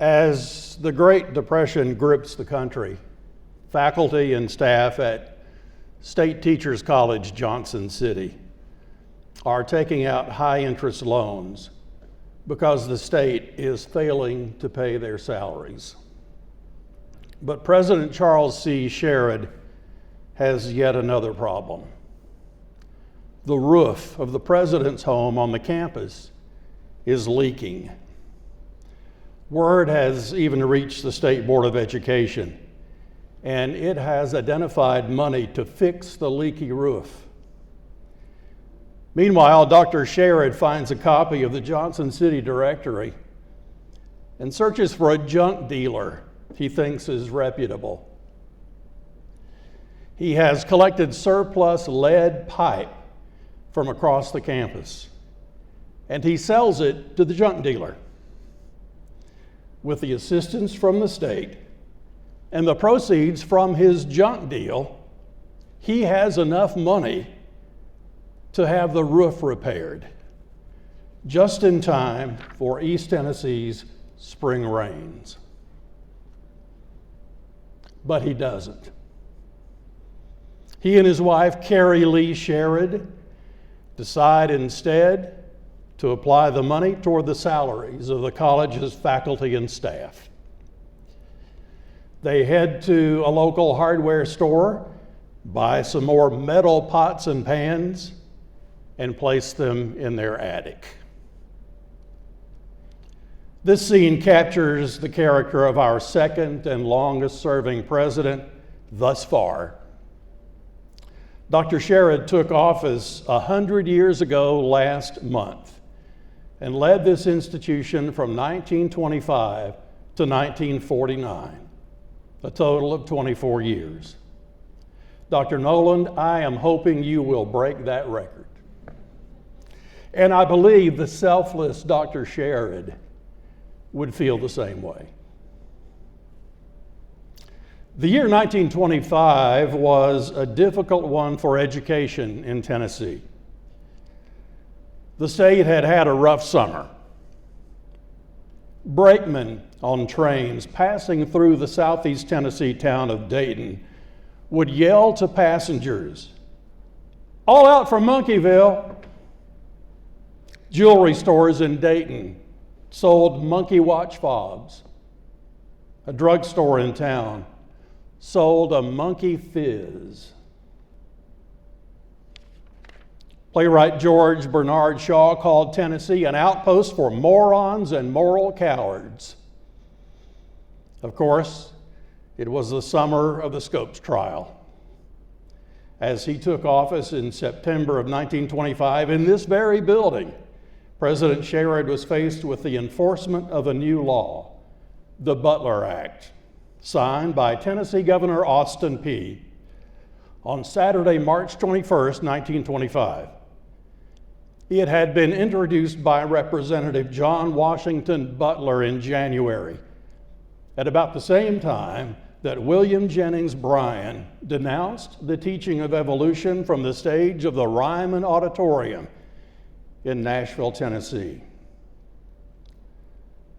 As the Great Depression grips the country, faculty and staff at State Teachers College, Johnson City, are taking out high-interest loans because the state is failing to pay their salaries. But President Charles C. Sherrod has yet another problem. The roof of the president's home on the campus is leaking. Word has even reached the State Board of Education, and it has identified money to fix the leaky roof. Meanwhile, Dr. Sherrod finds a copy of the Johnson City Directory and searches for a junk dealer he thinks is reputable. He has collected surplus lead pipe from across the campus, and he sells it to the junk dealer. With the assistance from the state and the proceeds from his junk deal, he has enough money to have the roof repaired, just in time for East Tennessee's spring rains. But he doesn't. He and his wife, Carrie Lee Sherrod, decide instead to apply the money toward the salaries of the college's faculty and staff. They head to a local hardware store, buy some more metal pots and pans, and place them in their attic. This scene captures the character of our second and longest serving president thus far. Dr. Sherrod took office 100 years ago last month and led this institution from 1925 to 1949, a total of 24 years. Dr. Noland, I am hoping you will break that record. And I believe the selfless Dr. Sherrod would feel the same way. The year 1925 was a difficult one for education in Tennessee. The state had had a rough summer. Brakemen on trains passing through the southeast Tennessee town of Dayton would yell to passengers, "All out for Monkeyville!" Jewelry stores in Dayton sold monkey watch fobs. A drugstore in town sold a monkey fizz. Playwright George Bernard Shaw called Tennessee an outpost for morons and moral cowards. Of course, it was the summer of the Scopes trial. As he took office in September of 1925 in this very building, President Sherrod was faced with the enforcement of a new law, the Butler Act, signed by Tennessee Governor Austin Peay on Saturday, March 21st, 1925. It had been introduced by Representative John Washington Butler in January, at about the same time that William Jennings Bryan denounced the teaching of evolution from the stage of the Ryman Auditorium in Nashville, Tennessee.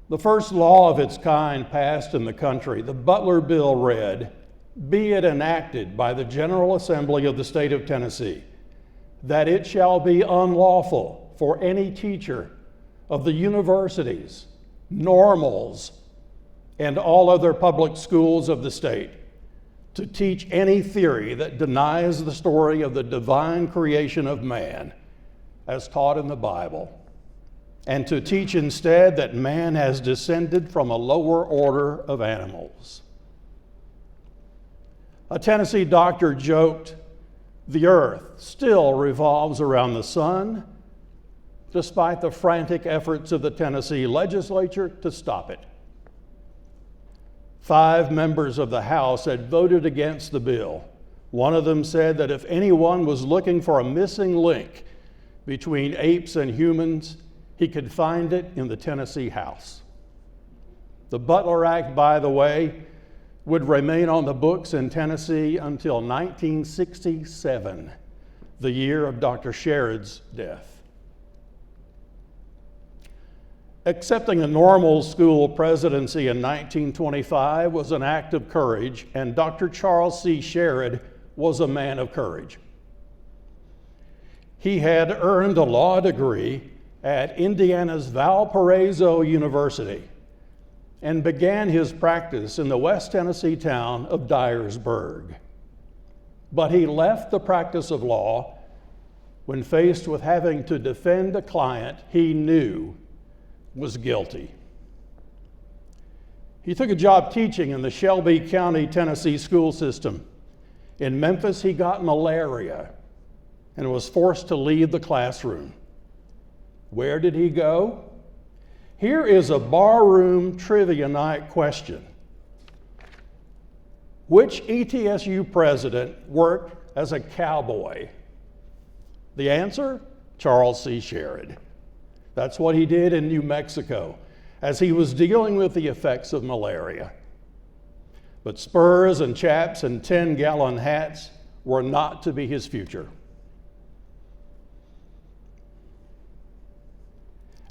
The first law of its kind passed in the country, the Butler Bill read, "Be it enacted by the General Assembly of the State of Tennessee, that it shall be unlawful for any teacher of the universities, normals, and all other public schools of the state to teach any theory that denies the story of the divine creation of man as taught in the Bible, and to teach instead that man has descended from a lower order of animals." A Tennessee doctor joked, "The earth still revolves around the sun, despite the frantic efforts of the Tennessee legislature to stop it." 5 members of the House had voted against the bill. One of them said that if anyone was looking for a missing link between apes and humans, he could find it in the Tennessee House. The Butler Act, by the way, would remain on the books in Tennessee until 1967, the year of Dr. Sherrod's death. Accepting a normal school presidency in 1925 was an act of courage, and Dr. Charles C. Sherrod was a man of courage. He had earned a law degree at Indiana's Valparaiso University and began his practice in the West Tennessee town of Dyersburg. But he left the practice of law when faced with having to defend a client he knew was guilty. He took a job teaching in the Shelby County, Tennessee school system. In Memphis, he got malaria and was forced to leave the classroom. Where did he go? Here is a barroom trivia night question. Which ETSU president worked as a cowboy? The answer? Charles C. Sherrod. That's what he did in New Mexico as he was dealing with the effects of malaria. But spurs and chaps and 10-gallon hats were not to be his future.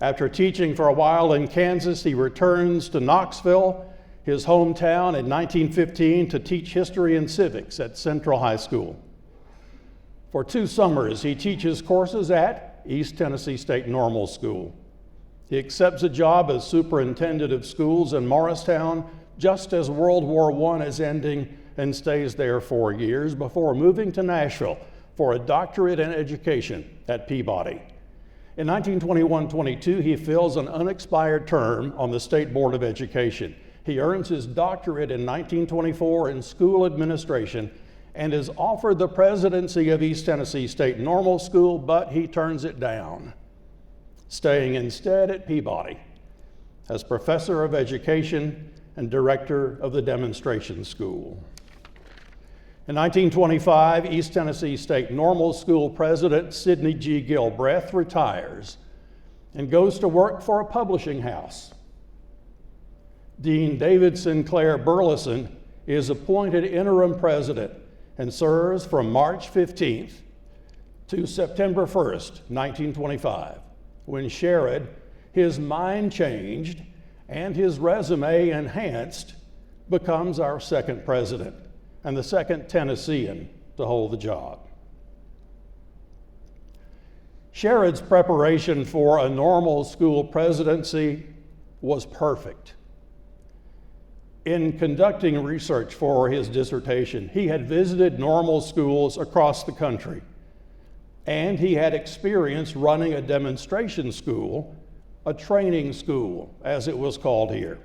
After teaching for a while in Kansas, he returns to Knoxville, his hometown, in 1915 to teach history and civics at Central High School. For 2 summers, he teaches courses at East Tennessee State Normal School. He accepts a job as superintendent of schools in Morristown just as World War I is ending and stays there 4 years before moving to Nashville for a doctorate in education at Peabody. In 1921-22, he fills an unexpired term on the State Board of Education. He earns his doctorate in 1924 in school administration and is offered the presidency of East Tennessee State Normal School, but he turns it down, staying instead at Peabody as professor of education and director of the demonstration school. In 1925, East Tennessee State Normal School president Sidney G. Gilbreth retires and goes to work for a publishing house. Dean David Sinclair Burleson is appointed interim president and serves from March 15th to September 1st, 1925, when Sherrod, his mind changed and his resume enhanced, becomes our second president and the second Tennessean to hold the job. Sherrod's preparation for a normal school presidency was perfect. In conducting research for his dissertation, he had visited normal schools across the country, and he had experience running a demonstration school, a training school, as it was called here.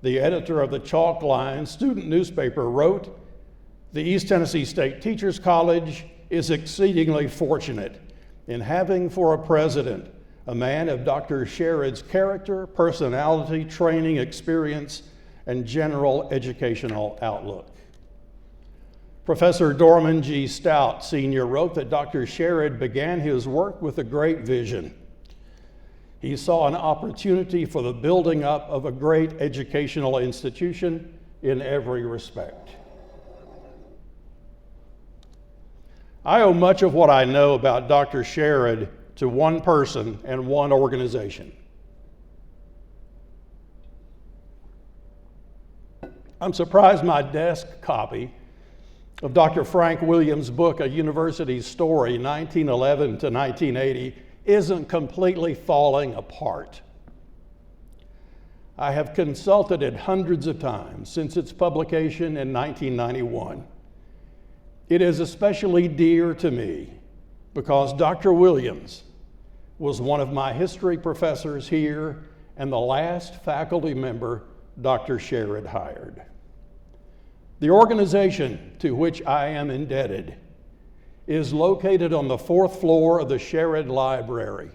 The editor of the Chalk Line student newspaper wrote, "The East Tennessee State Teachers College is exceedingly fortunate in having for a president a man of Dr. Sherrod's character, personality, training, experience, and general educational outlook." Professor Dorman G. Stout, Sr., wrote that Dr. Sherrod began his work with a great vision. He saw an opportunity for the building up of a great educational institution in every respect. I owe much of what I know about Dr. Sherrod to one person and one organization. I'm surprised my desk copy of Dr. Frank Williams' book, A University's Story, 1911 to 1980, isn't completely falling apart. I have consulted it hundreds of times since its publication in 1991. It is especially dear to me because Dr. Williams was one of my history professors here and the last faculty member Dr. Sherrod hired. The organization to which I am indebted is located on the 4th floor of the Sherrod Library.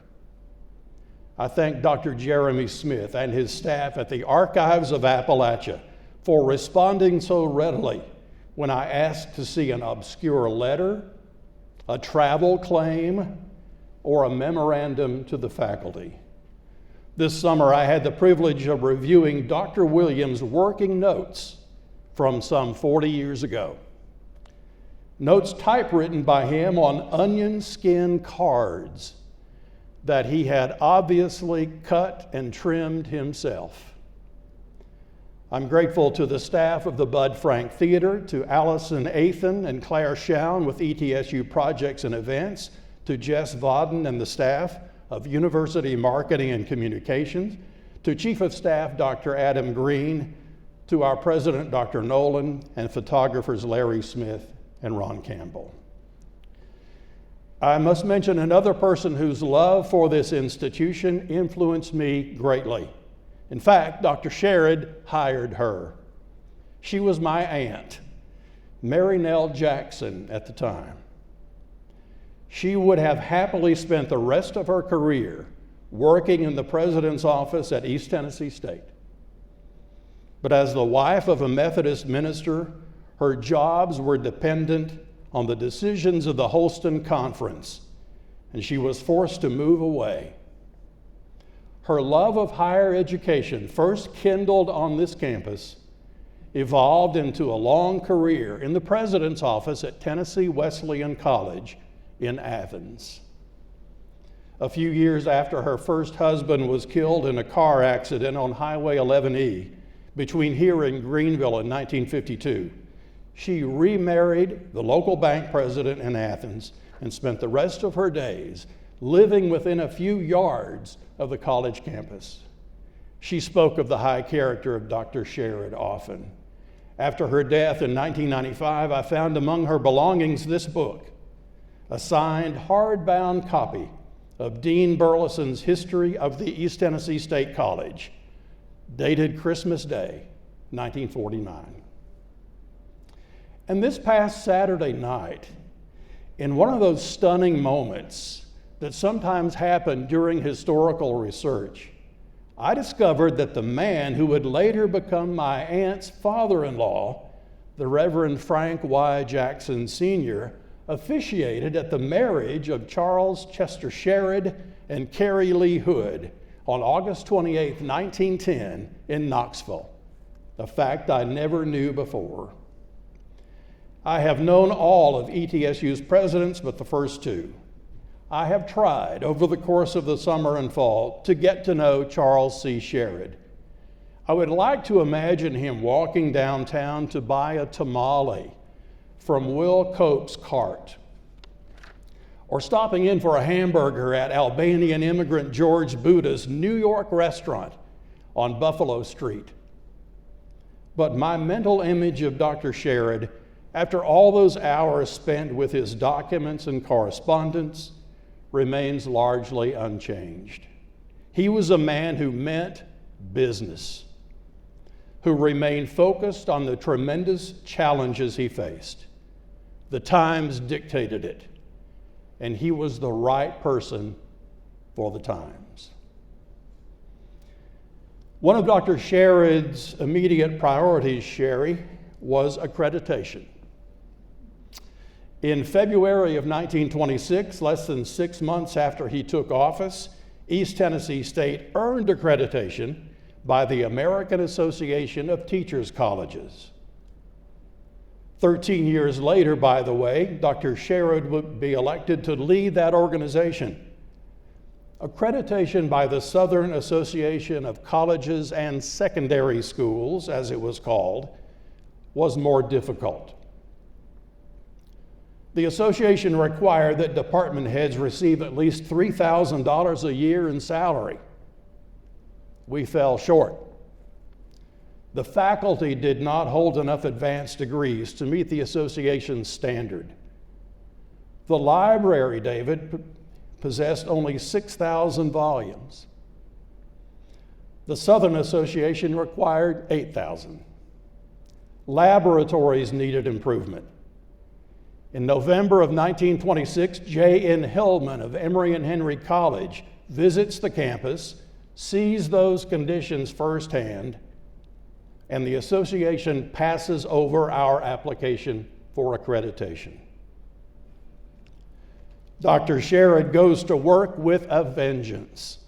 I thank Dr. Jeremy Smith and his staff at the Archives of Appalachia for responding so readily when I asked to see an obscure letter, a travel claim, or a memorandum to the faculty. This summer, I had the privilege of reviewing Dr. Williams' working notes from some 40 years ago. Notes typewritten by him on onion skin cards that he had obviously cut and trimmed himself. I'm grateful to the staff of the Bud Frank Theater, to Allison Athan and Claire Schown with ETSU Projects and Events, to Jess Vodden and the staff of University Marketing and Communications, to Chief of Staff Dr. Adam Green, to our President Dr. Nolan, and photographers Larry Smith and Ron Campbell. I must mention another person whose love for this institution influenced me greatly. In fact, Dr. Sherrod hired her. She was my aunt, Mary Nell Jackson at the time. She would have happily spent the rest of her career working in the president's office at East Tennessee State. But as the wife of a Methodist minister, her jobs were dependent on the decisions of the Holston Conference, and she was forced to move away. Her love of higher education, first kindled on this campus, evolved into a long career in the president's office at Tennessee Wesleyan College in Athens. A few years after her first husband was killed in a car accident on Highway 11E between here and Greenville in 1952, she remarried the local bank president in Athens and spent the rest of her days living within a few yards of the college campus. She spoke of the high character of Dr. Sherrod often. After her death in 1995, I found among her belongings this book, a signed hardbound copy of Dean Burleson's History of the East Tennessee State College, dated Christmas Day, 1949. And this past Saturday night, in one of those stunning moments that sometimes happen during historical research, I discovered that the man who would later become my aunt's father-in-law, the Reverend Frank Y. Jackson Sr., officiated at the marriage of Charles Chester Sherrod and Carrie Lee Hood on August 28, 1910 in Knoxville, a fact I never knew before. I have known all of ETSU's presidents but the first two. I have tried over the course of the summer and fall to get to know Charles C. Sherrod. I would like to imagine him walking downtown to buy a tamale from Will Cope's cart, or stopping in for a hamburger at Albanian immigrant George Buddha's New York restaurant on Buffalo Street. But my mental image of Dr. Sherrod, after all those hours spent with his documents and correspondence, remains largely unchanged. He was a man who meant business, who remained focused on the tremendous challenges he faced. The times dictated it, and he was the right person for the times. One of Dr. Sherrod's immediate priorities, Sherry, was accreditation. In February of 1926, less than 6 months after he took office, East Tennessee State earned accreditation by the American Association of Teachers Colleges. 13 years later, by the way, Dr. Sherrod would be elected to lead that organization. Accreditation by the Southern Association of Colleges and Secondary Schools, as it was called, was more difficult. The association required that department heads receive at least $3,000 a year in salary. We fell short. The faculty did not hold enough advanced degrees to meet the association's standard. The library, David, possessed only 6,000 volumes. The Southern Association required 8,000. Laboratories needed improvement. In November of 1926, J.N. Hillman of Emory and Henry College visits the campus, sees those conditions firsthand, and the association passes over our application for accreditation. Dr. Sherrod goes to work with a vengeance.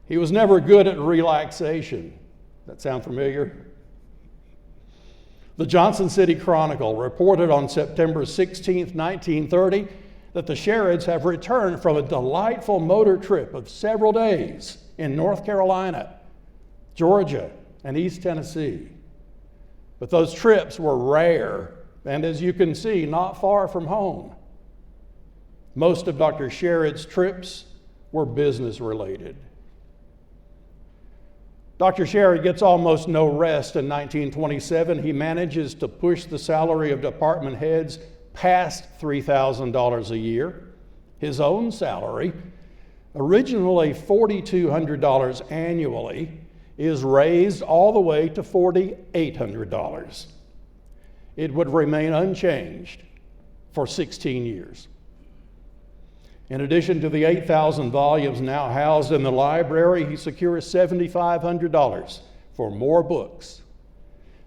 He was never good at relaxation. That sound familiar? The Johnson City Chronicle reported on September 16, 1930, that the Sherrods have returned from a delightful motor trip of several days in North Carolina, Georgia, and East Tennessee. But those trips were rare, and as you can see, not far from home. Most of Dr. Sherrod's trips were business related. Dr. Sherrod gets almost no rest in 1927. He manages to push the salary of department heads past $3,000 a year. His own salary, originally $4,200 annually, is raised all the way to $4,800. It would remain unchanged for 16 years. In addition to the 8,000 volumes now housed in the library, he secures $7,500 for more books.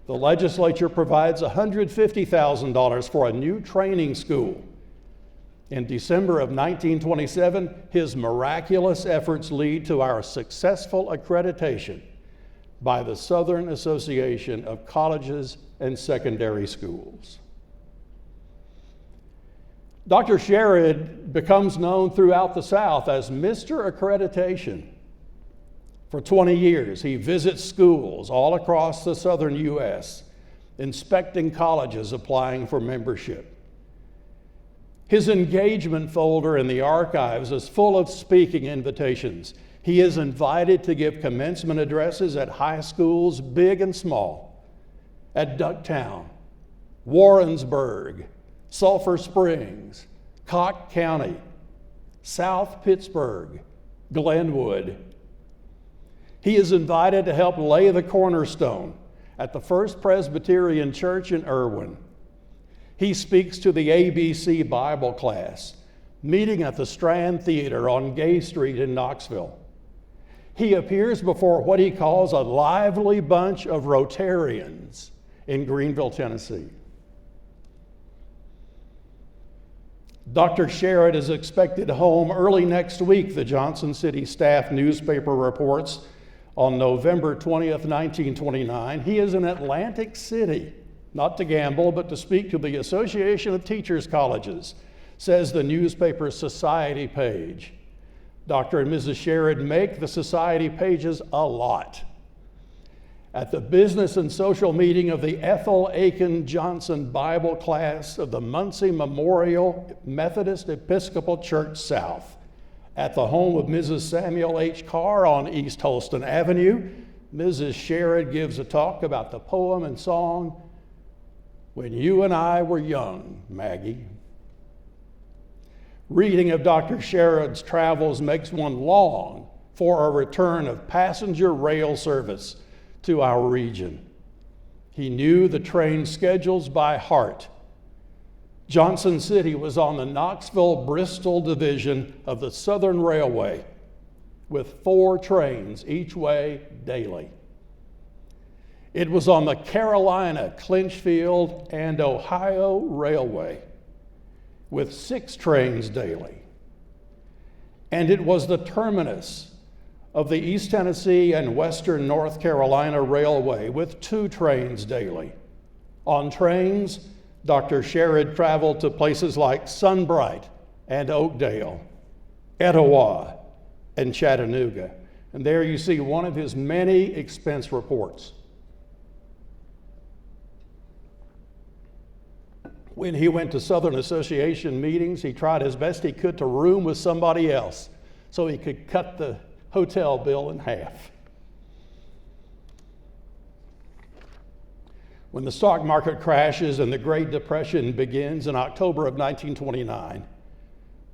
The legislature provides $150,000 for a new training school. In December of 1927, his miraculous efforts lead to our successful accreditation by the Southern Association of Colleges and Secondary Schools. Dr. Sherrod becomes known throughout the South as Mr. Accreditation. For 20 years, he visits schools all across the southern U.S., inspecting colleges applying for membership. His engagement folder in the archives is full of speaking invitations. He is invited to give commencement addresses at high schools, big and small, at Ducktown, Warrensburg, Sulphur Springs, Cocke County, South Pittsburgh, Glenwood. He is invited to help lay the cornerstone at the First Presbyterian Church in Irwin. He speaks to the ABC Bible class, meeting at the Strand Theater on Gay Street in Knoxville. He appears before what he calls a lively bunch of Rotarians in Greenville, Tennessee. Dr. Sherrod is expected home early next week, the Johnson City Staff newspaper reports, on November 20th, 1929. He is in Atlantic City, not to gamble, but to speak to the Association of Teachers Colleges, says the newspaper's society page. Dr. and Mrs. Sherrod make the society pages a lot. At the business and social meeting of the Ethel Aiken Johnson Bible class of the Muncie Memorial Methodist Episcopal Church South, at the home of Mrs. Samuel H. Carr on East Holston Avenue, Mrs. Sherrod gives a talk about the poem and song, "When You and I Were Young, Maggie." Reading of Dr. Sherrod's travels makes one long for a return of passenger rail service to our region. He knew the train schedules by heart. Johnson City was on the Knoxville-Bristol division of the Southern Railway, with 4 trains each way daily. It was on the Carolina, Clinchfield, and Ohio Railway, with 6 trains daily. And it was the terminus of the East Tennessee and Western North Carolina Railway, with 2 trains daily. On trains, Dr. Sherrod traveled to places like Sunbright and Oakdale, Etowah, and Chattanooga. And there you see one of his many expense reports. When he went to Southern Association meetings, he tried as best he could to room with somebody else so he could cut the hotel bill in half. When the stock market crashes and the Great Depression begins in October of 1929,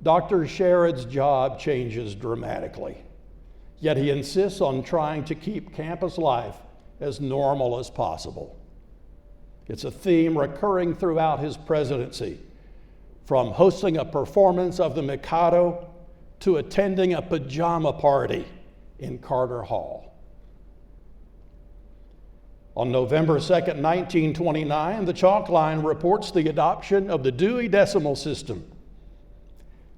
Dr. Sherrod's job changes dramatically. Yet he insists on trying to keep campus life as normal as possible. It's a theme recurring throughout his presidency, from hosting a performance of the Mikado to attending a pajama party in Carter Hall. On November 2nd, 1929, the Chalk Line reports the adoption of the Dewey Decimal System.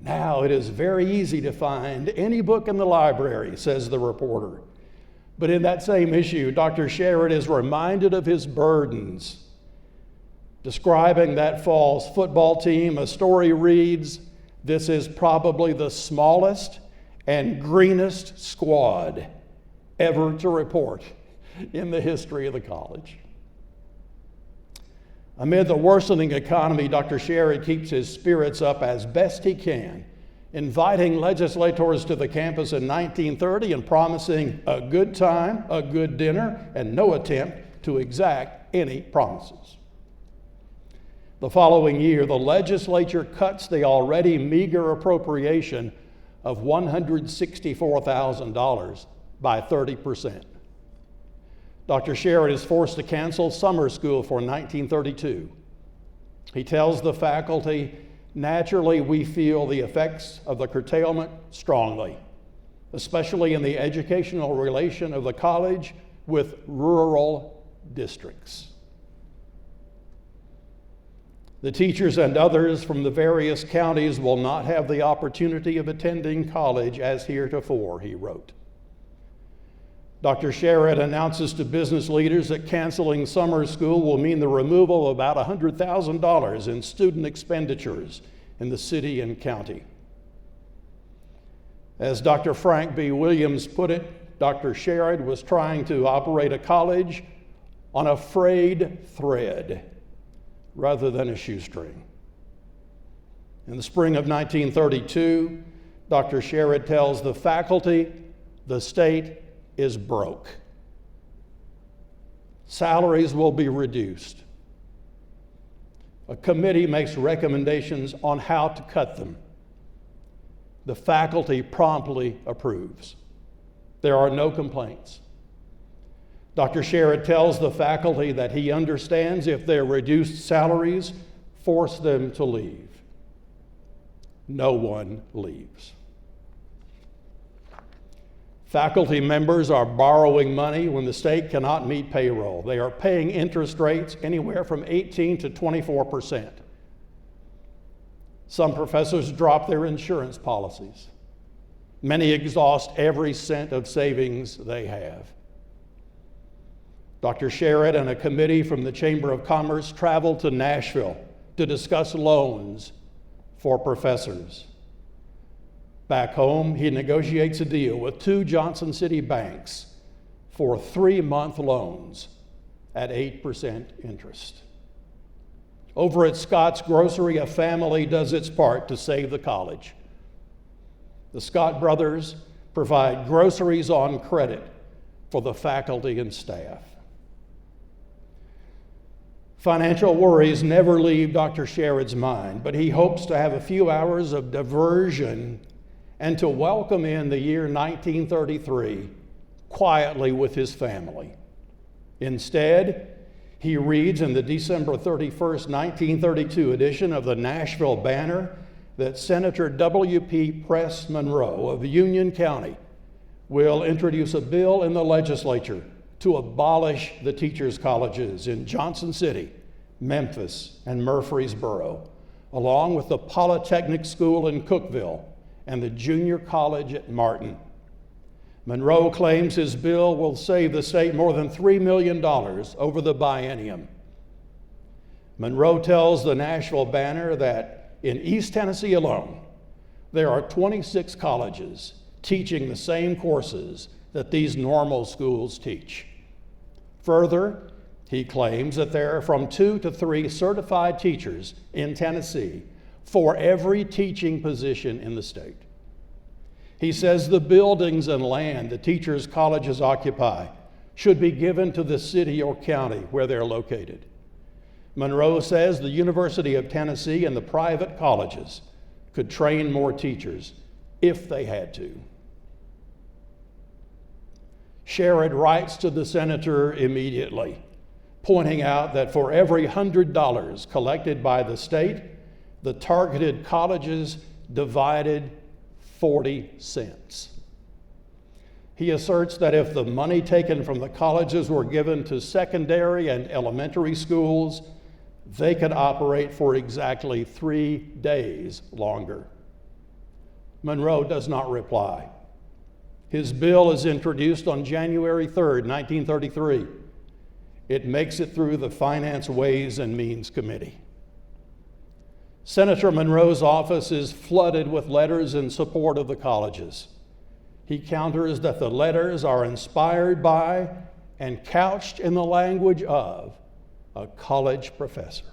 Now it is very easy to find any book in the library, says the reporter. But in that same issue, Dr. Sherrod is reminded of his burdens. Describing that fall's football team, a story reads, This is probably the smallest and greenest squad ever to report in the history of the college. Amid the worsening economy, Dr. Sherrod keeps his spirits up as best he can, inviting legislators to the campus in 1930 and promising a good time, a good dinner, and no attempt to exact any promises. The following year, the legislature cuts the already meager appropriation of $164,000 by 30%. Dr. Sherrod is forced to cancel summer school for 1932. He tells the faculty, "Naturally, we feel the effects of the curtailment strongly, especially in the educational relation of the college with rural districts." The teachers and others from the various counties will not have the opportunity of attending college as heretofore, he wrote. Dr. Sherrod announces to business leaders that canceling summer school will mean the removal of about $100,000 in student expenditures in the city and county. As Dr. Frank B. Williams put it, Dr. Sherrod was trying to operate a college on a frayed thread rather than a shoestring. In the spring of 1932, Dr. Sherrod tells the faculty the state is broke. Salaries will be reduced. A committee makes recommendations on how to cut them. The faculty promptly approves. There are no complaints. Dr. Sherrod tells the faculty that he understands if their reduced salaries force them to leave. No one leaves. Faculty members are borrowing money when the state cannot meet payroll. They are paying interest rates anywhere from 18 to 24%. Some professors drop their insurance policies. Many exhaust every cent of savings they have. Dr. Sherrod and a committee from the Chamber of Commerce traveled to Nashville to discuss loans for professors. Back home, he negotiates a deal with 2 Johnson City banks for 3-month loans at 8% interest. Over at Scott's Grocery, a family does its part to save the college. The Scott brothers provide groceries on credit for the faculty and staff. Financial worries never leave Dr. Sherrod's mind, but he hopes to have a few hours of diversion and to welcome in the year 1933 quietly with his family. Instead, he reads in the December 31st, 1932 edition of the Nashville Banner that Senator W.P. Press Monroe of Union County will introduce a bill in the legislature to abolish the teachers' colleges in Johnson City, Memphis, and Murfreesboro, along with the Polytechnic School in Cookeville and the Junior College at Martin. Monroe claims his bill will save the state more than $3 million over the biennium. Monroe tells the Nashville Banner that in East Tennessee alone, there are 26 colleges teaching the same courses that these normal schools teach. Further, he claims that there are from 2 to 3 certified teachers in Tennessee for every teaching position in the state. He says the buildings and land the teachers' colleges occupy should be given to the city or county where they're located. Monroe says the University of Tennessee and the private colleges could train more teachers if they had to. Sherrod writes to the senator immediately, pointing out that for every $100 collected by the state, the targeted colleges divided 40 cents. He asserts that if the money taken from the colleges were given to secondary and elementary schools, they could operate for exactly 3 days longer. Monroe does not reply. His bill is introduced on January 3rd, 1933. It makes it through the Finance Ways and Means Committee. Senator Monroe's office is flooded with letters in support of the colleges. He counters that the letters are inspired by and couched in the language of a college professor.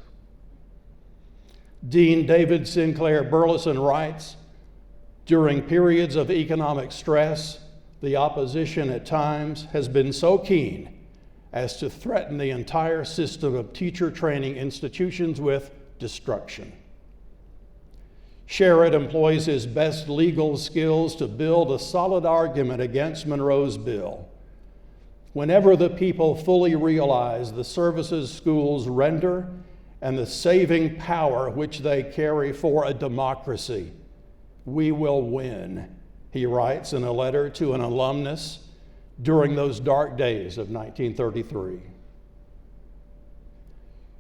Dean David Sinclair Burleson writes, "During periods of economic stress, the opposition at times has been so keen as to threaten the entire system of teacher training institutions with destruction. Sherrod employs his best legal skills to build a solid argument against Monroe's bill. Whenever the people fully realize the services schools render and the saving power which they carry for a democracy, we will win," he writes in a letter to an alumnus during those dark days of 1933.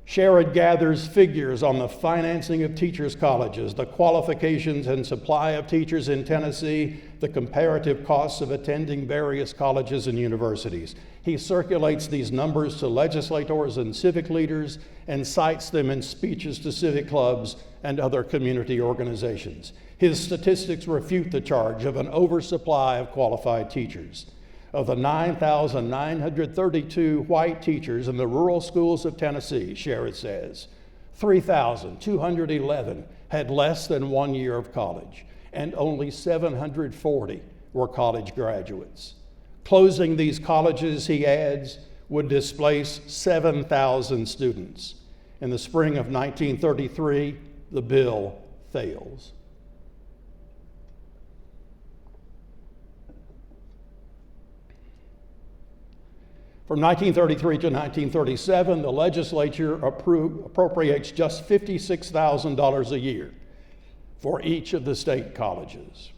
Sherrod gathers figures on the financing of teachers' colleges, the qualifications and supply of teachers in Tennessee, the comparative costs of attending various colleges and universities. He circulates these numbers to legislators and civic leaders and cites them in speeches to civic clubs and other community organizations. His statistics refute the charge of an oversupply of qualified teachers. Of the 9,932 white teachers in the rural schools of Tennessee, Sherrod says, 3,211 had less than 1 year of college, and only 740 were college graduates. Closing these colleges, he adds, would displace 7,000 students. In the spring of 1933, the bill fails. From 1933 to 1937, the legislature appropriates just $56,000 a year for each of the state colleges.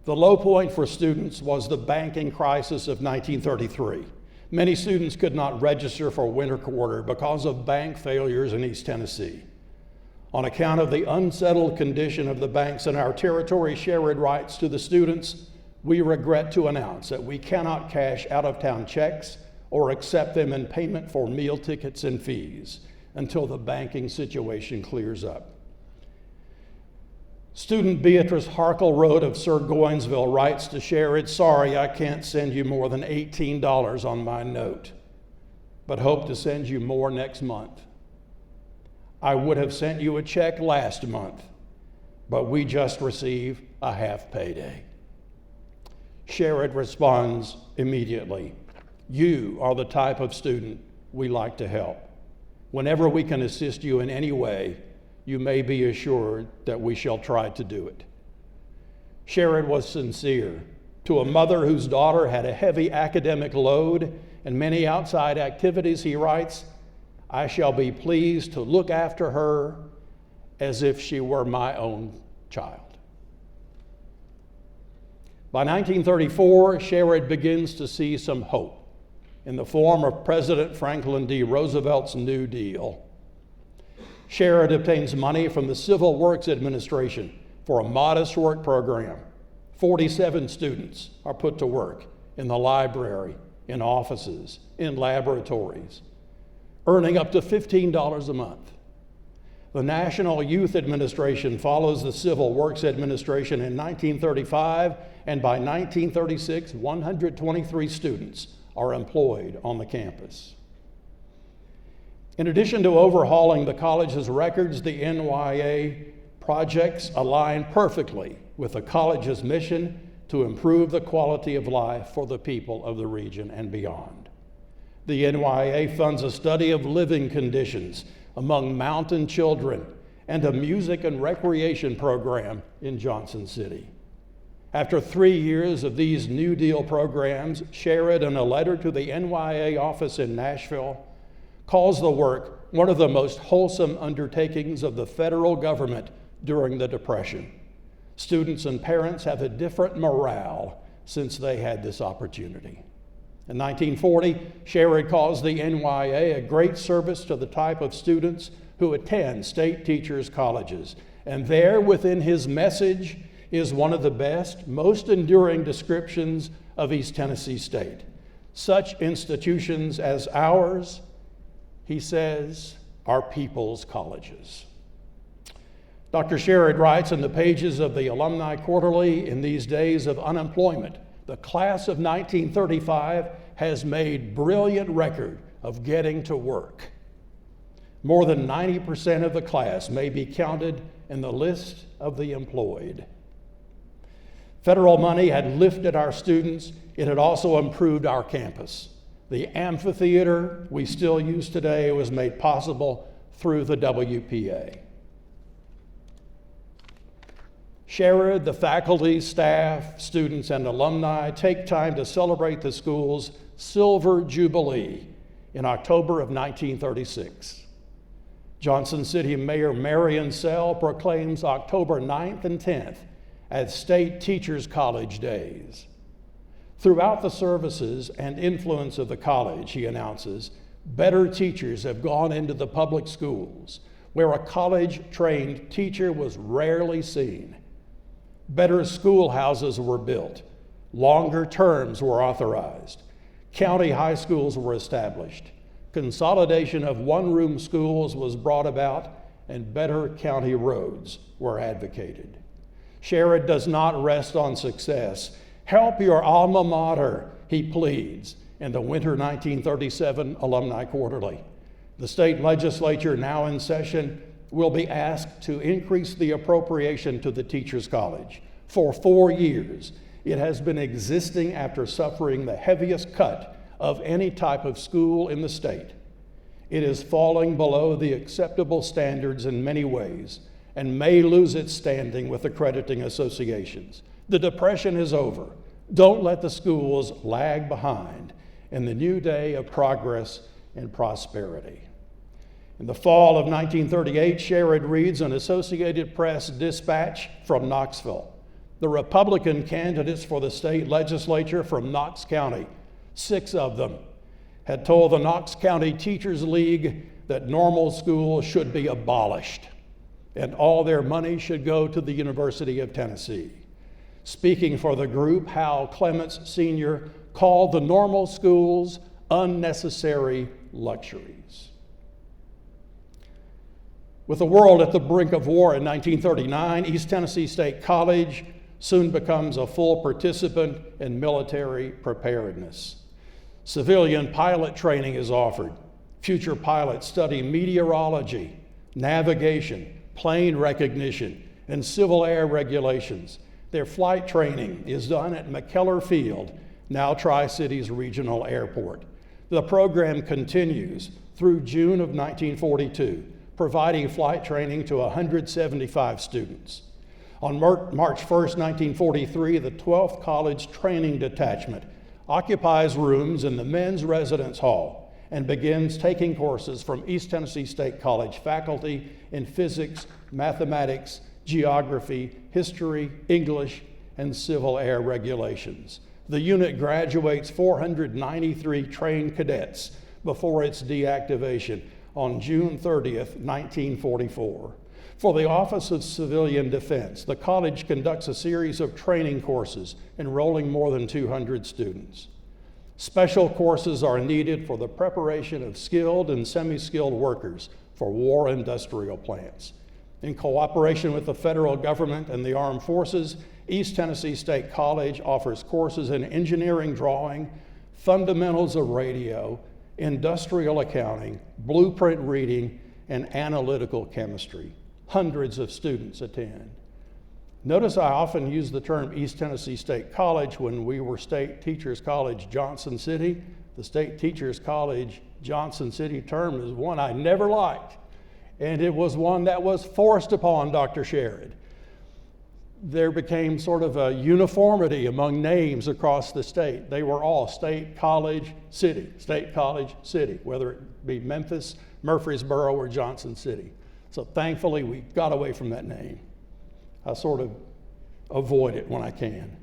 The low point for students was the banking crisis of 1933. Many students could not register for winter quarter because of bank failures in East Tennessee. On account of the unsettled condition of the banks in our territory, Sherrod writes to the students, "We regret to announce that we cannot cash out-of-town checks or accept them in payment for meal tickets and fees until the banking situation clears up." Student Beatrice Harkle Road of Sir Goinsville writes to Sherrod, "Sorry, I can't send you more than $18 on my note, but hope to send you more next month. I would have sent you a check last month, but we just received a half payday." Sherrod responds immediately, "You are the type of student we like to help. Whenever we can assist you in any way, you may be assured that we shall try to do it." Sherrod was sincere. To a mother whose daughter had a heavy academic load and many outside activities, he writes, "I shall be pleased to look after her as if she were my own child." By 1934, Sherrod begins to see some hope in the form of President Franklin D. Roosevelt's New Deal. Sherrod obtains money from the Civil Works Administration for a modest work program. 47 students are put to work in the library, in offices, in laboratories, earning up to $15 a month. The National Youth Administration follows the Civil Works Administration in 1935, and by 1936, 123 students are employed on the campus. In addition to overhauling the college's records, the NYA projects align perfectly with the college's mission to improve the quality of life for the people of the region and beyond. The NYA funds a study of living conditions among mountain children and a music and recreation program in Johnson City. After 3 years of these New Deal programs, Sherrod, in a letter to the NYA office in Nashville, calls the work one of the most wholesome undertakings of the federal government during the Depression. Students and parents have a different morale since they had this opportunity. In 1940, Sherrod calls the NYA a great service to the type of students who attend state teachers' colleges. And there, within his message, is one of the best, most enduring descriptions of East Tennessee State. Such institutions as ours, he says, are people's colleges. Dr. Sherrod writes in the pages of the Alumni Quarterly, in these days of unemployment, the class of 1935 has made brilliant record of getting to work. More than 90% of the class may be counted in the list of the employed. Federal money had lifted our students. It had also improved our campus. The amphitheater we still use today was made possible through the WPA. Sherrod, the faculty, staff, students, and alumni take time to celebrate the school's Silver Jubilee in October of 1936. Johnson City Mayor Marion Sell proclaims October 9th and 10th as State Teachers College Days. Throughout the services and influence of the college, he announces, better teachers have gone into the public schools, where a college-trained teacher was rarely seen. Better schoolhouses were built. Longer terms were authorized. County high schools were established. Consolidation of one-room schools was brought about, and better county roads were advocated. Sherrod does not rest on success. Help your alma mater, he pleads in the winter 1937 Alumni Quarterly. The state legislature, now in session, will be asked to increase the appropriation to the Teachers College. For 4 years, it has been existing after suffering the heaviest cut of any type of school in the state. It is falling below the acceptable standards in many ways and may lose its standing with accrediting associations. The depression is over. Don't let the schools lag behind in the new day of progress and prosperity. In the fall of 1938, Sherrod reads an Associated Press dispatch from Knoxville. The Republican candidates for the state legislature from Knox County, 6 of them, had told the Knox County Teachers League that normal schools should be abolished and all their money should go to the University of Tennessee. Speaking for the group, Hal Clements Sr. called the normal schools unnecessary luxuries. With the world at the brink of war in 1939, East Tennessee State College soon becomes a full participant in military preparedness. Civilian pilot training is offered. Future pilots study meteorology, navigation, plane recognition, and civil air regulations. Their flight training is done at McKellar Field, now Tri-Cities Regional Airport. The program continues through June of 1942, providing flight training to 175 students. On March 1st, 1943, the 12th College Training Detachment occupies rooms in the men's residence hall and begins taking courses from East Tennessee State College faculty in physics, mathematics, geography, history, English, and civil air regulations. The unit graduates 493 trained cadets before its deactivation on June 30th, 1944. For the Office of Civilian Defense, the college conducts a series of training courses enrolling more than 200 students. Special courses are needed for the preparation of skilled and semi-skilled workers for war industrial plants. In cooperation with the federal government and the armed forces, East Tennessee State College offers courses in engineering drawing, fundamentals of radio, industrial accounting, blueprint reading, and analytical chemistry. Hundreds of students attend. Notice I often use the term East Tennessee State College when we were State Teachers College Johnson City. The State Teachers College Johnson City term is one I never liked, and it was one that was forced upon Dr. Sherrod. There became sort of a uniformity among names across the state. They were all State College City, whether it be Memphis, Murfreesboro, or Johnson City. So thankfully, we got away from that name. I sort of avoid it when I can.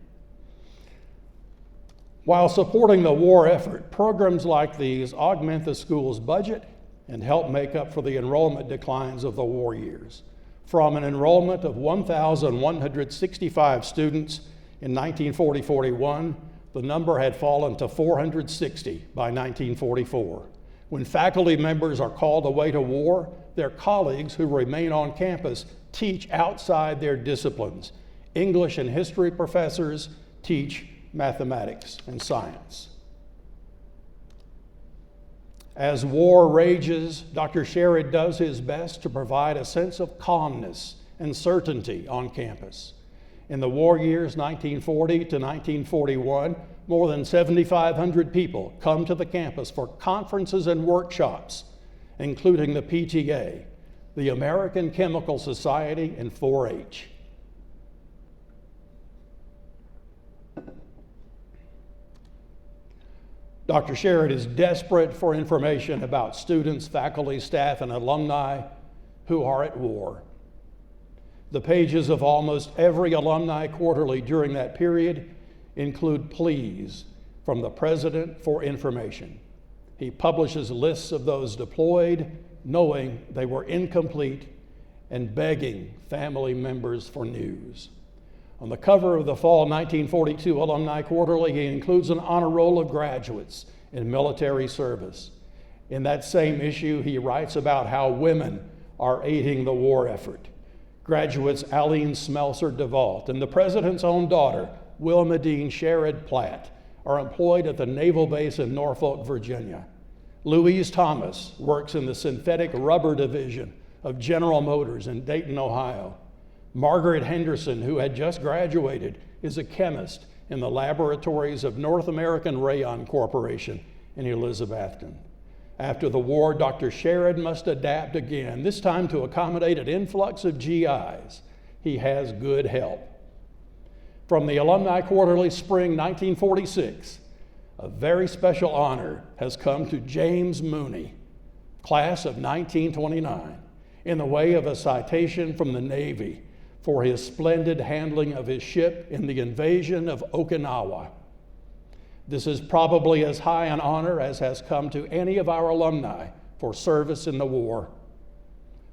While supporting the war effort, programs like these augment the school's budget and help make up for the enrollment declines of the war years. From an enrollment of 1,165 students in 1940-41, the number had fallen to 460 by 1944. When faculty members are called away to war, their colleagues who remain on campus teach outside their disciplines. English and history professors teach mathematics and science. As war rages, Dr. Sherrod does his best to provide a sense of calmness and certainty on campus. In the war years 1940 to 1941, more than 7,500 people come to the campus for conferences and workshops, including the PTA, the American Chemical Society, and 4-H. Dr. Sherrod is desperate for information about students, faculty, staff, and alumni who are at war. The pages of almost every alumni quarterly during that period include pleas from the president for information. He publishes lists of those deployed, knowing they were incomplete, and begging family members for news. On the cover of the fall 1942 Alumni Quarterly, he includes an honor roll of graduates in military service. In that same issue, he writes about how women are aiding the war effort. Graduates Aline Smelser DeVault and the president's own daughter, Wilmedine Sherrod Platt, are employed at the Naval Base in Norfolk, Virginia. Louise Thomas works in the synthetic rubber division of General Motors in Dayton, Ohio. Margaret Henderson, who had just graduated, is a chemist in the laboratories of North American Rayon Corporation in Elizabethton. After the war, Dr. Sherrod must adapt again, this time to accommodate an influx of GIs. He has good help. From the Alumni Quarterly, spring 1946, a very special honor has come to James Mooney, class of 1929, in the way of a citation from the Navy for his splendid handling of his ship in the invasion of Okinawa. This is probably as high an honor as has come to any of our alumni for service in the war.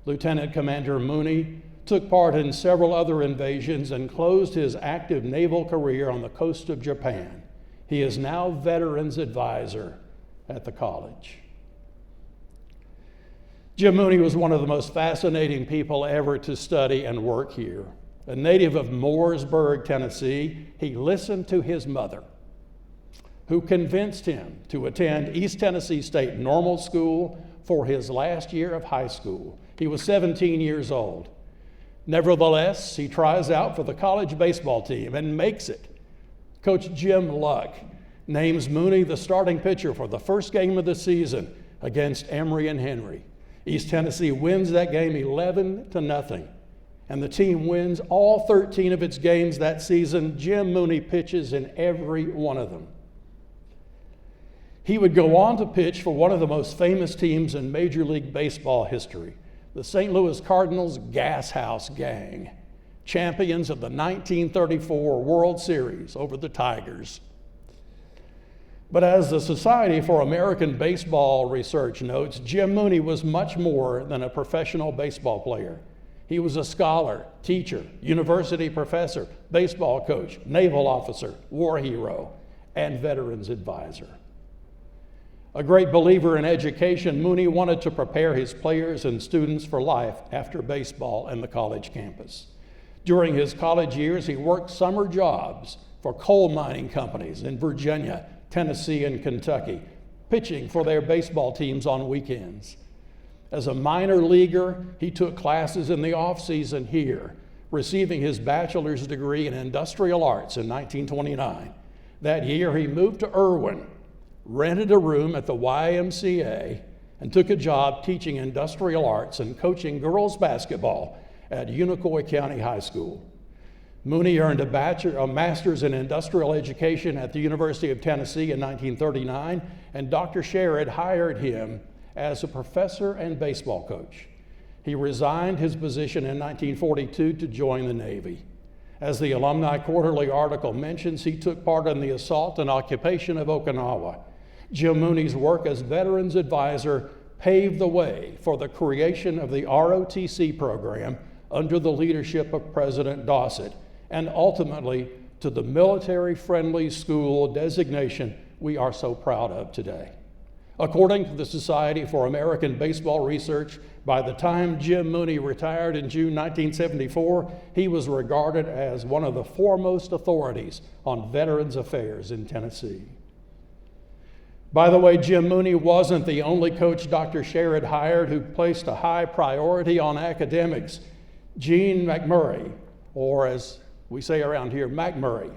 Lieutenant Commander Mooney took part in several other invasions and closed his active naval career on the coast of Japan. He is now Veterans Advisor at the college. Jim Mooney was one of the most fascinating people ever to study and work here. A native of Mooresburg, Tennessee, he listened to his mother, who convinced him to attend East Tennessee State Normal School for his last year of high school. He was 17 years old. Nevertheless, he tries out for the college baseball team and makes it. Coach Jim Luck names Mooney the starting pitcher for the first game of the season against Emory and Henry. East Tennessee wins that game 11-0, and the team wins all 13 of its games that season. Jim Mooney pitches in every one of them. He would go on to pitch for one of the most famous teams in Major League Baseball history, the St. Louis Cardinals Gas House Gang, champions of the 1934 World Series over the Tigers. But as the Society for American Baseball Research notes, Jim Mooney was much more than a professional baseball player. He was a scholar, teacher, university professor, baseball coach, naval officer, war hero, and veterans advisor. A great believer in education, Mooney wanted to prepare his players and students for life after baseball and the college campus. During his college years, he worked summer jobs for coal mining companies in Virginia, Tennessee, and Kentucky, pitching for their baseball teams on weekends. As a minor leaguer, he took classes in the off-season here, receiving his bachelor's degree in industrial arts in 1929. That year, he moved to Irwin, rented a room at the YMCA, and took a job teaching industrial arts and coaching girls basketball at Unicoi County High School. Mooney earned a master's in industrial education at the University of Tennessee in 1939, and Dr. Sherrod hired him as a professor and baseball coach. He resigned his position in 1942 to join the Navy. As the Alumni Quarterly article mentions, he took part in the assault and occupation of Okinawa. Jim Mooney's work as Veterans Advisor paved the way for the creation of the ROTC program under the leadership of President Dossett, and ultimately to the military-friendly school designation we are so proud of today. According to the Society for American Baseball Research, by the time Jim Mooney retired in June 1974, he was regarded as one of the foremost authorities on veterans affairs in Tennessee. By the way, Jim Mooney wasn't the only coach Dr. Sherrod hired who placed a high priority on academics. Gene McMurray, or as we say around here, McMurray,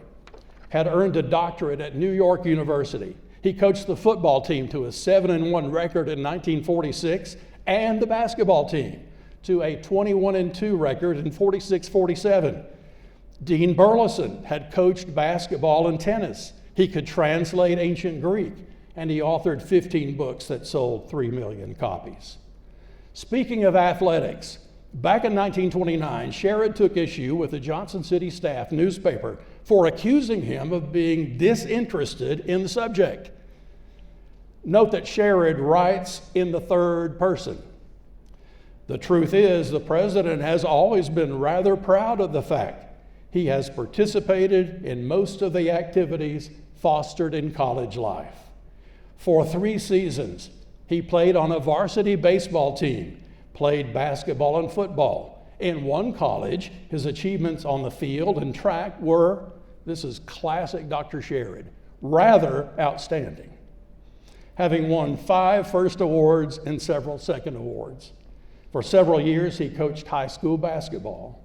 had earned a doctorate at New York University. He coached the football team to a 7-1 record in 1946 and the basketball team to a 21-2 record in 46-47. Dean Burleson had coached basketball and tennis. He could translate ancient Greek, and he authored 15 books that sold 3 million copies. Speaking of athletics, back in 1929, Sherrod took issue with the Johnson City Staff newspaper for accusing him of being disinterested in the subject. Note that Sherrod writes in the third person. The truth is, the president has always been rather proud of the fact he has participated in most of the activities fostered in college life. For 3 seasons, he played on a varsity baseball team, played basketball and football. In one college, his achievements on the field and track were, this is classic Dr. Sherrod, rather outstanding, having won 5 first awards and several second awards. For several years, he coached high school basketball.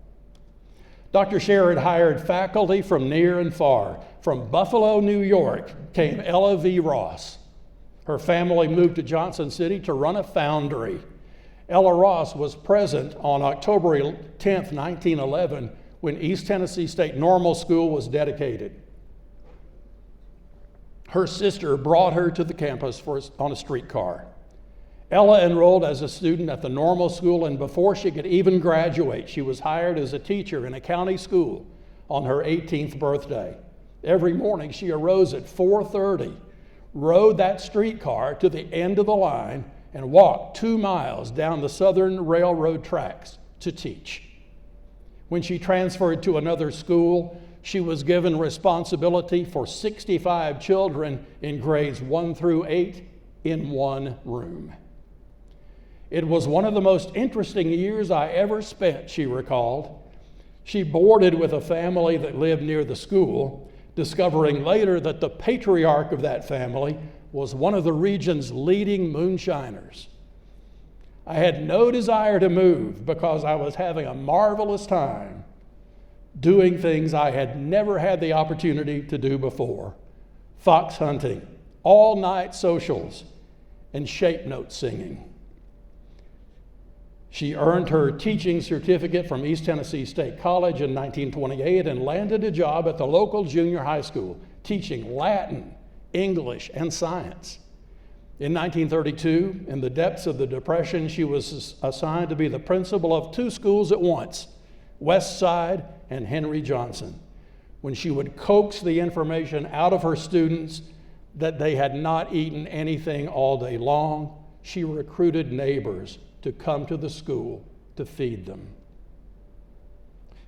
Dr. Sherrod hired faculty from near and far. From Buffalo, New York, came Ella V. Ross. Her family moved to Johnson City to run a foundry. Ella Ross was present on October 10th, 1911, when East Tennessee State Normal School was dedicated. Her sister brought her to the campus on a streetcar. Ella enrolled as a student at the normal school, and before she could even graduate, she was hired as a teacher in a county school on her 18th birthday. Every morning she arose at 4:30, rode that streetcar to the end of the line, and walked 2 miles down the Southern Railroad tracks to teach. When she transferred to another school, she was given responsibility for 65 children in grades 1 through 8 in one room. It was one of the most interesting years I ever spent, she recalled. She boarded with a family that lived near the school, discovering later that the patriarch of that family was one of the region's leading moonshiners. I had no desire to move because I was having a marvelous time doing things I had never had the opportunity to do before: fox hunting, all-night socials, and shape note singing. She earned her teaching certificate from East Tennessee State College in 1928 and landed a job at the local junior high school teaching Latin, English, and science. In 1932, in the depths of the Depression, she was assigned to be the principal of 2 schools at once, West Side and Henry Johnson. When she would coax the information out of her students that they had not eaten anything all day long, she recruited neighbors to come to the school to feed them.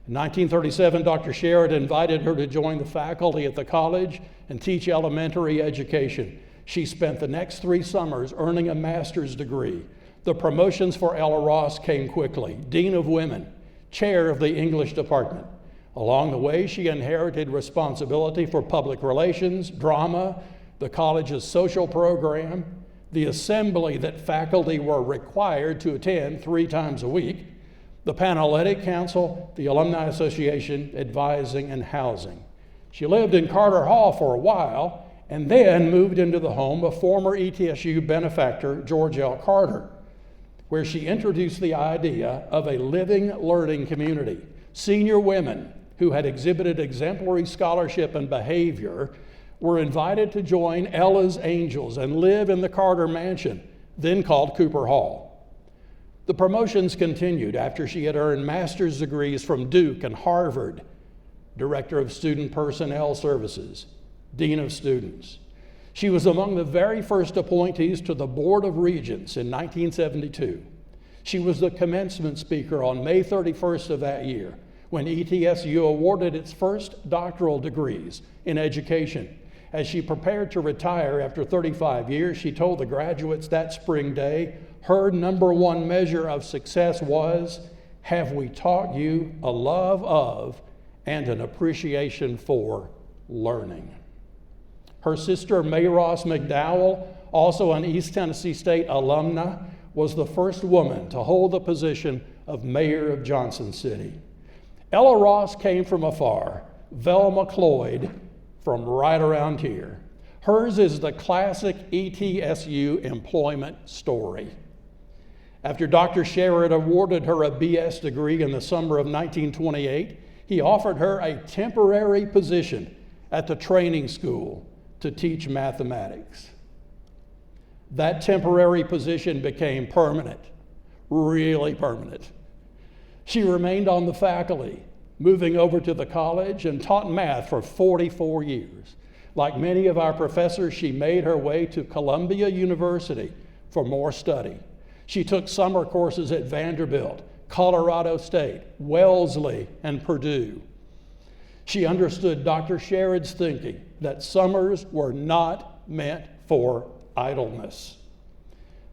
In 1937, Dr. Sherrod invited her to join the faculty at the college and teach elementary education. She spent the next 3 summers earning a master's degree. The promotions for Ella Ross came quickly: Dean of Women, Chair of the English Department. Along the way, she inherited responsibility for public relations, drama, the college's social program, the assembly that faculty were required to attend 3 times a week, the Panhellenic Council, the Alumni Association, advising and housing. She lived in Carter Hall for a while and then moved into the home of former ETSU benefactor George L. Carter, where she introduced the idea of a living learning community. Senior women who had exhibited exemplary scholarship and behavior were invited to join Ella's Angels and live in the Carter Mansion, then called Cooper Hall. The promotions continued after she had earned master's degrees from Duke and Harvard, Director of Student Personnel Services, Dean of Students. She was among the very first appointees to the Board of Regents in 1972. She was the commencement speaker on May 31st of that year, when ETSU awarded its first doctoral degrees in education. As she prepared to retire after 35 years, she told the graduates that spring day her number one measure of success was, have we taught you a love of and an appreciation for learning? Her sister, Mayross McDowell, also an East Tennessee State alumna, was the first woman to hold the position of mayor of Johnson City. Ella Ross came from afar, Velma Cloyd from right around here. Hers is the classic ETSU employment story. After Dr. Sherrod awarded her a BS degree in the summer of 1928, he offered her a temporary position at the training school to teach mathematics. That temporary position became permanent, really permanent. She remained on the faculty, moving over to the college, and taught math for 44 years. Like many of our professors, she made her way to Columbia University for more study. She took summer courses at Vanderbilt, Colorado State, Wellesley, and Purdue. She understood Dr. Sherrod's thinking that summers were not meant for idleness.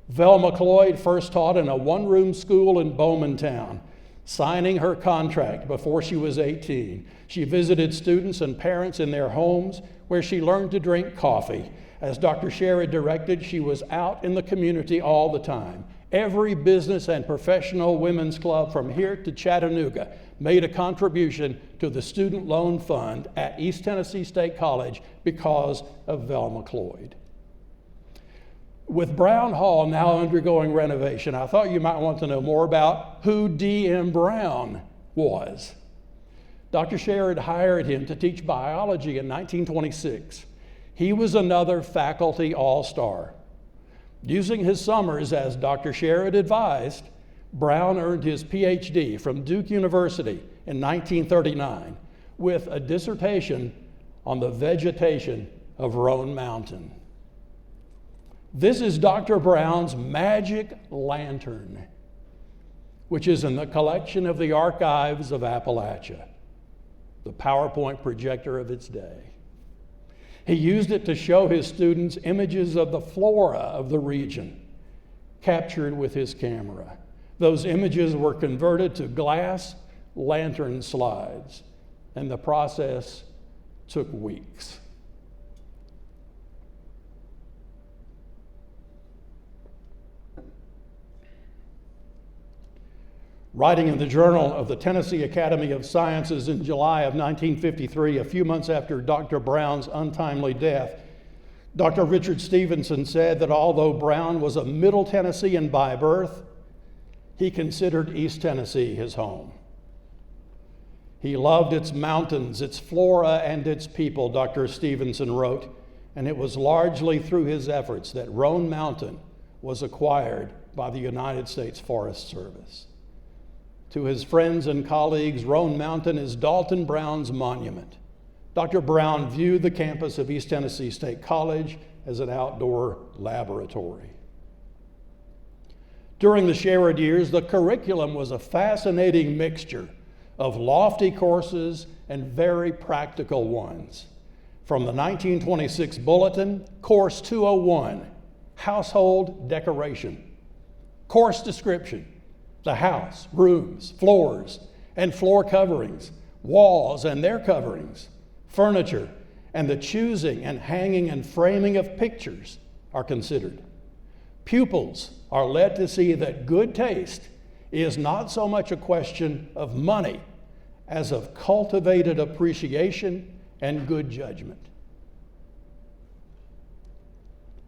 Velma Cloyd first taught in a one-room school in Bowmantown, signing her contract before she was 18. She visited students and parents in their homes where she learned to drink coffee. As Dr. Sherrod directed, she was out in the community all the time. Every business and professional women's club from here to Chattanooga made a contribution to the student loan fund at East Tennessee State College because of Velma Cloyd. With Brown Hall now undergoing renovation, I thought you might want to know more about who D.M. Brown was. Dr. Sherrod hired him to teach biology in 1926. He was another faculty all-star. Using his summers, as Dr. Sherrod advised, Brown earned his PhD from Duke University in 1939 with a dissertation on the vegetation of Roan Mountain. This is Dr. Brown's magic lantern, which is in the collection of the Archives of Appalachia, the PowerPoint projector of its day. He used it to show his students images of the flora of the region, captured with his camera. Those images were converted to glass lantern slides, and the process took weeks. Writing in the Journal of the Tennessee Academy of Sciences in July of 1953, a few months after Dr. Brown's untimely death, Dr. Richard Stevenson said that although Brown was a Middle Tennessean by birth, he considered East Tennessee his home. He loved its mountains, its flora, and its people, Dr. Stevenson wrote, and it was largely through his efforts that Roan Mountain was acquired by the United States Forest Service. To his friends and colleagues, Roan Mountain is Dalton Brown's monument. Dr. Brown viewed the campus of East Tennessee State College as an outdoor laboratory. During the Sherrod years, the curriculum was a fascinating mixture of lofty courses and very practical ones. From the 1926 Bulletin, Course 201, Household Decoration. Course description, the house, rooms, floors, and floor coverings, walls and their coverings, furniture, and the choosing and hanging and framing of pictures are considered. Pupils are led to see that good taste is not so much a question of money as of cultivated appreciation and good judgment.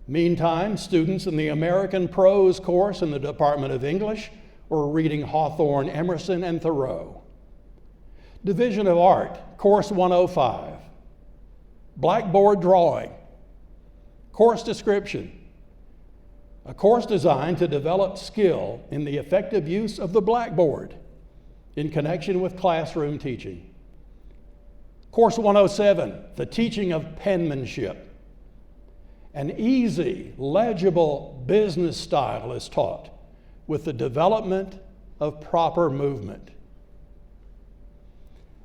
Meantime, students in the American Prose course in the Department of English were reading Hawthorne, Emerson, and Thoreau. Division of Art, Course 105. Blackboard drawing. Course description. A course designed to develop skill in the effective use of the blackboard in connection with classroom teaching. Course 107, the teaching of penmanship. An easy, legible business style is taught with the development of proper movement.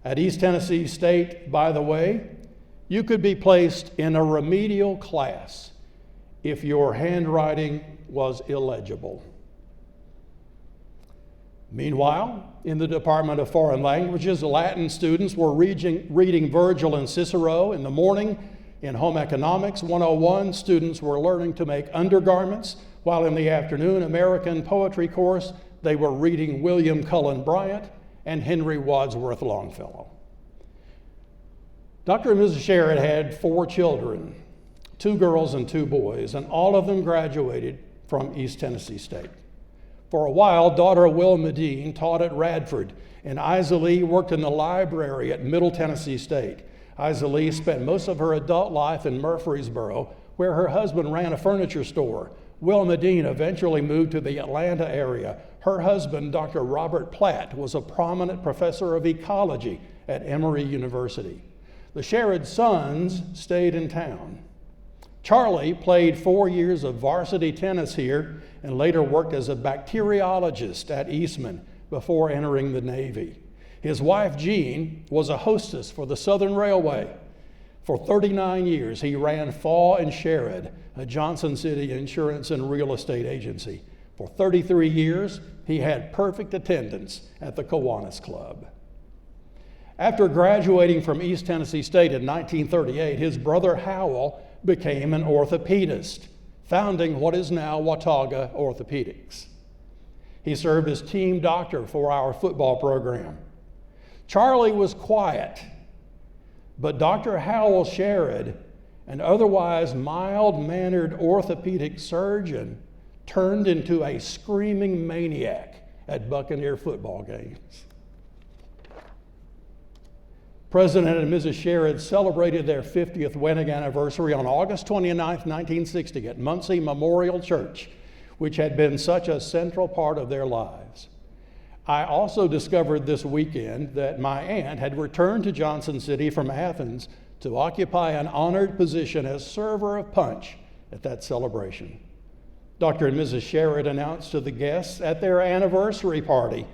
At East Tennessee State, by the way, you could be placed in a remedial class if your handwriting was illegible. Meanwhile, in the Department of Foreign Languages, Latin students were reading Virgil and Cicero in the morning. In Home Economics 101, students were learning to make undergarments, while in the afternoon American poetry course, they were reading William Cullen Bryant and Henry Wadsworth Longfellow. Dr. and Mrs. Sherrod had 4 children, 2 girls and 2 boys, and all of them graduated from East Tennessee State. For a while, daughter Wilma Dean taught at Radford, and Isa Lee worked in the library at Middle Tennessee State. Isa Lee spent most of her adult life in Murfreesboro, where her husband ran a furniture store. Wilma Dean eventually moved to the Atlanta area. Her husband, Dr. Robert Platt, was a prominent professor of ecology at Emory University. The Sherrod sons stayed in town. Charlie played 4 years of varsity tennis here and later worked as a bacteriologist at Eastman before entering the Navy. His wife, Jean, was a hostess for the Southern Railway. For 39 years, he ran Faw and Sherrod, a Johnson City insurance and real estate agency. For 33 years, he had perfect attendance at the Kiwanis Club. After graduating from East Tennessee State in 1938, his brother Howell became an orthopedist, founding what is now Watauga Orthopedics. He served as team doctor for our football program. Charlie was quiet, but Dr. Howell Sherrod, an otherwise mild-mannered orthopedic surgeon, turned into a screaming maniac at Buccaneer football games. President and Mrs. Sherrod celebrated their 50th wedding anniversary on August 29, 1960 at Muncie Memorial Church, which had been such a central part of their lives. I also discovered this weekend that my aunt had returned to Johnson City from Athens to occupy an honored position as server of punch at that celebration. Dr. and Mrs. Sherrod announced to the guests at their anniversary party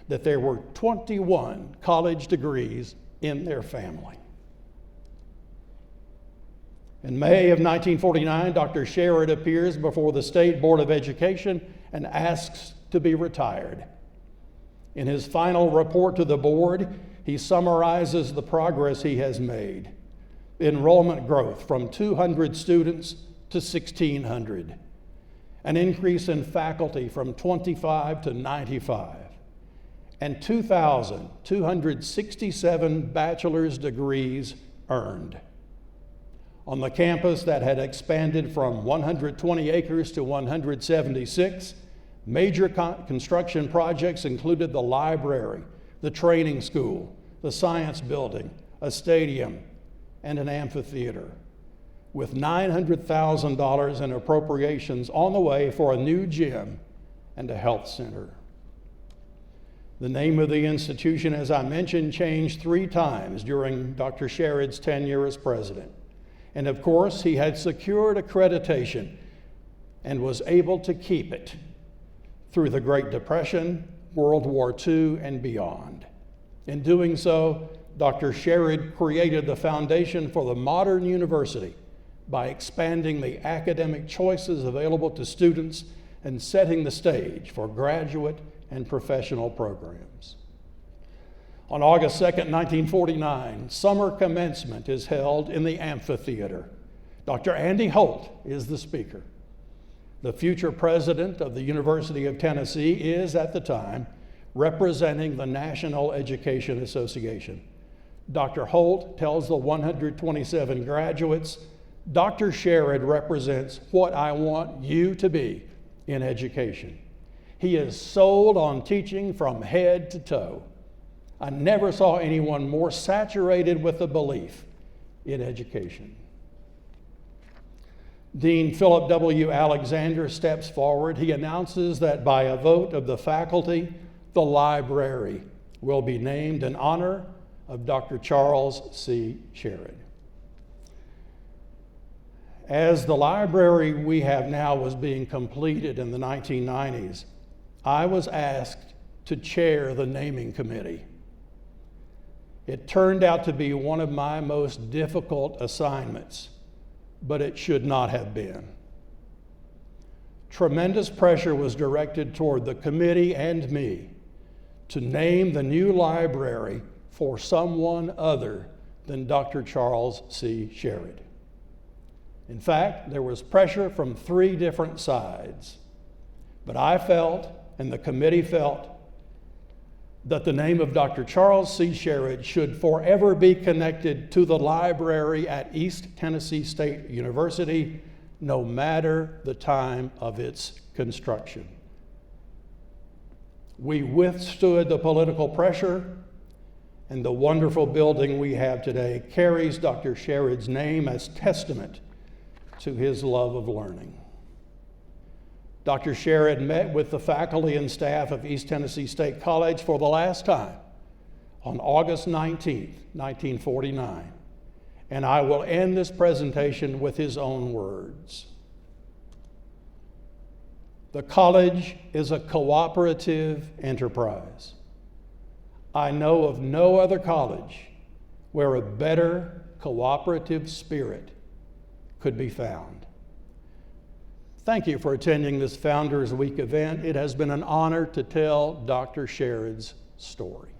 that there were 21 college degrees in their family. In May of 1949, Dr. Sherrod appears before the State Board of Education and asks to be retired. In his final report to the board, he summarizes the progress he has made. Enrollment growth from 200 students to 1,600. An increase in faculty from 25 to 95. And 2,267 bachelor's degrees earned. On the campus that had expanded from 120 acres to 176, major construction projects included the library, the training school, the science building, a stadium, and an amphitheater, with $900,000 in appropriations on the way for a new gym and a health center. The name of the institution, as I mentioned, changed 3 times during Dr. Sherrod's tenure as president. And of course, he had secured accreditation and was able to keep it through the Great Depression, World War II, and beyond. In doing so, Dr. Sherrod created the foundation for the modern university by expanding the academic choices available to students and setting the stage for graduate and professional programs. On August 2nd, 1949, summer commencement is held in the amphitheater. Dr. Andy Holt is the speaker. The future president of the University of Tennessee is, at the time, representing the National Education Association. Dr. Holt tells the 127 graduates, Dr. Sherrod represents what I want you to be in education. He is sold on teaching from head to toe. I never saw anyone more saturated with the belief in education. Dean Philip W. Alexander steps forward. He announces that by a vote of the faculty, the library will be named in honor of Dr. Charles C. Sherrod. As the library we have now was being completed in the 1990s, I was asked to chair the naming committee. It turned out to be one of my most difficult assignments, but it should not have been. Tremendous pressure was directed toward the committee and me to name the new library for someone other than Dr. Charles C. Sherrod. In fact, there was pressure from 3 different sides, but I felt, and the committee felt, that the name of Dr. Charles C. Sherrod should forever be connected to the library at East Tennessee State University, no matter the time of its construction. We withstood the political pressure, and the wonderful building we have today carries Dr. Sherrod's name as testament to his love of learning. Dr. Sherrod met with the faculty and staff of East Tennessee State College for the last time on August 19, 1949, and I will end this presentation with his own words. The college is a cooperative enterprise. I know of no other college where a better cooperative spirit could be found. Thank you for attending this Founders Week event. It has been an honor to tell Dr. Sherrod's story.